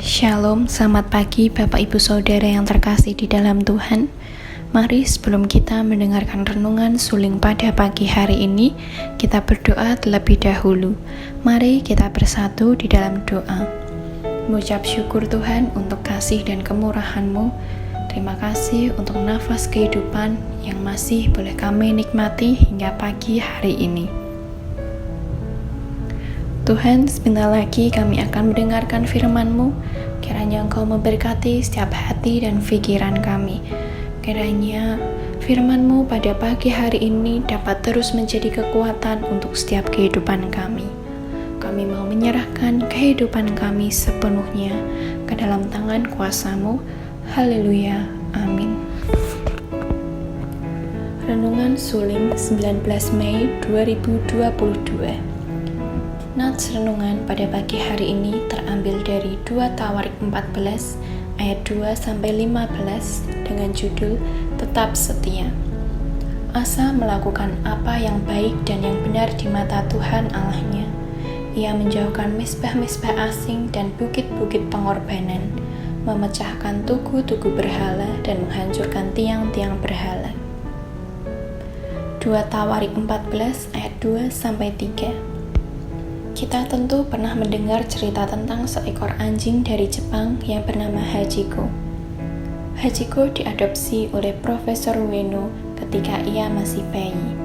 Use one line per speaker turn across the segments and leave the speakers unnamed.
Shalom, selamat pagi Bapak Ibu Saudara yang terkasih di dalam Tuhan. Mari sebelum kita mendengarkan renungan suling pada pagi hari ini, kita berdoa terlebih dahulu. Mari kita bersatu di dalam doa. Mengucap syukur Tuhan untuk kasih dan kemurahan-Mu. Terima kasih untuk nafas kehidupan yang masih boleh kami nikmati hingga pagi hari ini. Tuhan, sebentar lagi kami akan mendengarkan firman-Mu. Kiranya Engkau memberkati setiap hati dan pikiran kami. Kiranya firman-Mu pada pagi hari ini dapat terus menjadi kekuatan untuk setiap kehidupan kami. Kami mau menyerahkan kehidupan kami sepenuhnya ke dalam tangan kuasa-Mu. Haleluya, amin. Renungan suling 19 Mei 2022. Nats renungan pada pagi hari ini terambil dari 2 Tawarik 14 ayat 2-15 dengan judul Tetap Setia. Asa melakukan apa yang baik dan yang benar di mata Tuhan Allahnya. Ia menjauhkan mezbah-mezbah asing dan bukit-bukit pengorbanan, memecahkan tugu-tugu berhala dan menghancurkan tiang-tiang berhala. 2 Tawarik 14 ayat 2-3. Kita tentu pernah mendengar cerita tentang seekor anjing dari Jepang yang bernama Hachiko. Hachiko diadopsi oleh Profesor Ueno ketika ia masih bayi.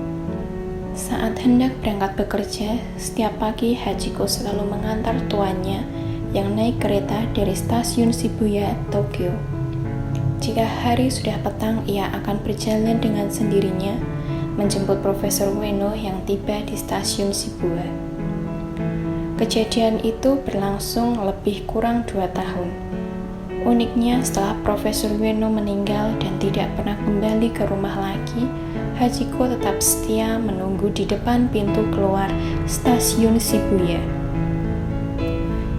Saat hendak berangkat bekerja, setiap pagi Hachiko selalu mengantar tuannya yang naik kereta dari stasiun Shibuya, Tokyo. Jika hari sudah petang, ia akan berjalan dengan sendirinya menjemput Profesor Ueno yang tiba di stasiun Shibuya. Kejadian itu berlangsung lebih kurang 2 tahun. Uniknya, setelah Profesor Ueno meninggal dan tidak pernah kembali ke rumah lagi, Hachiko tetap setia menunggu di depan pintu keluar stasiun Shibuya.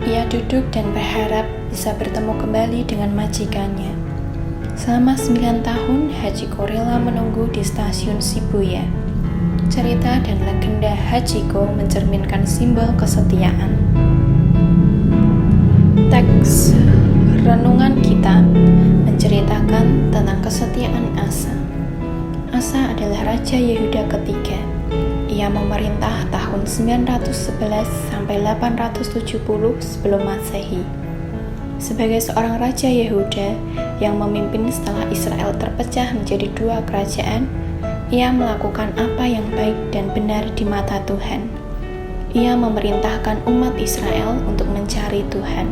Ia duduk dan berharap bisa bertemu kembali dengan majikannya. Selama 9 tahun, Hachiko rela menunggu di stasiun Shibuya. Cerita dan legenda Hachiko mencerminkan simbol kesetiaan. Teks renungan kita menceritakan tentang kesetiaan Asa. Asa adalah Raja Yehuda ketiga. Ia memerintah tahun 911 sampai 870 sebelum Masehi. Sebagai seorang Raja Yehuda yang memimpin setelah Israel terpecah menjadi 2 kerajaan, ia melakukan apa yang baik dan benar di mata Tuhan. Ia memerintahkan umat Israel untuk mencari Tuhan.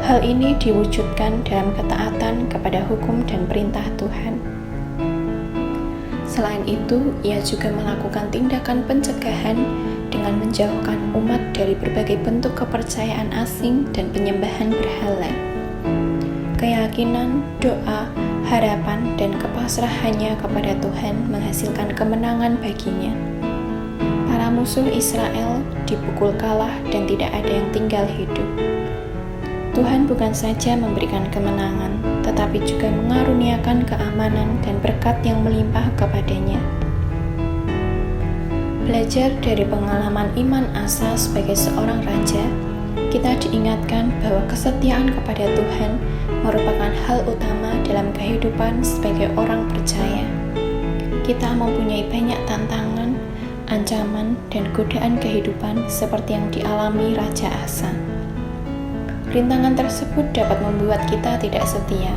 Hal ini diwujudkan dalam ketaatan kepada hukum dan perintah Tuhan. Selain itu, ia juga melakukan tindakan pencegahan dengan menjauhkan umat dari berbagai bentuk kepercayaan asing dan penyembahan berhala. Keyakinan, doa, harapan, dan kepasrahannya kepada Tuhan menghasilkan kemenangan baginya. Para musuh Israel dipukul kalah dan tidak ada yang tinggal hidup. Tuhan bukan saja memberikan kemenangan, tetapi juga mengaruniakan keamanan dan berkat yang melimpah kepadanya. Belajar dari pengalaman iman Asa sebagai seorang raja, kita diingatkan bahwa kesetiaan kepada Tuhan merupakan hal utama dalam kehidupan sebagai orang percaya. Kita mempunyai banyak tantangan, ancaman, dan godaan kehidupan seperti yang dialami Raja Asa. Rintangan tersebut dapat membuat kita tidak setia.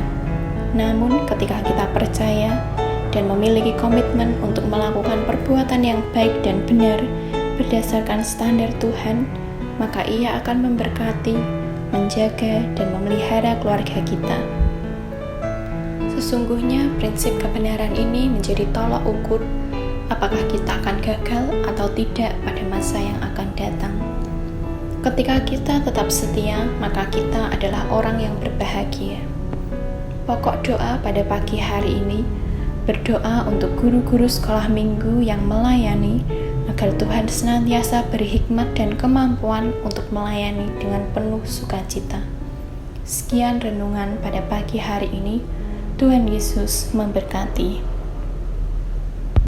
Namun, ketika kita percaya dan memiliki komitmen untuk melakukan perbuatan yang baik dan benar berdasarkan standar Tuhan, maka Ia akan memberkati, menjaga, dan memelihara keluarga kita. Sesungguhnya prinsip kebenaran ini menjadi tolak ukur apakah kita akan gagal atau tidak pada masa yang akan datang. Ketika kita tetap setia, maka kita adalah orang yang berbahagia. Pokok doa pada pagi hari ini, berdoa untuk guru-guru sekolah minggu yang melayani, agar Tuhan senantiasa beri hikmat dan kemampuan untuk melayani dengan penuh sukacita. Sekian renungan pada pagi hari ini. Tuhan Yesus memberkati.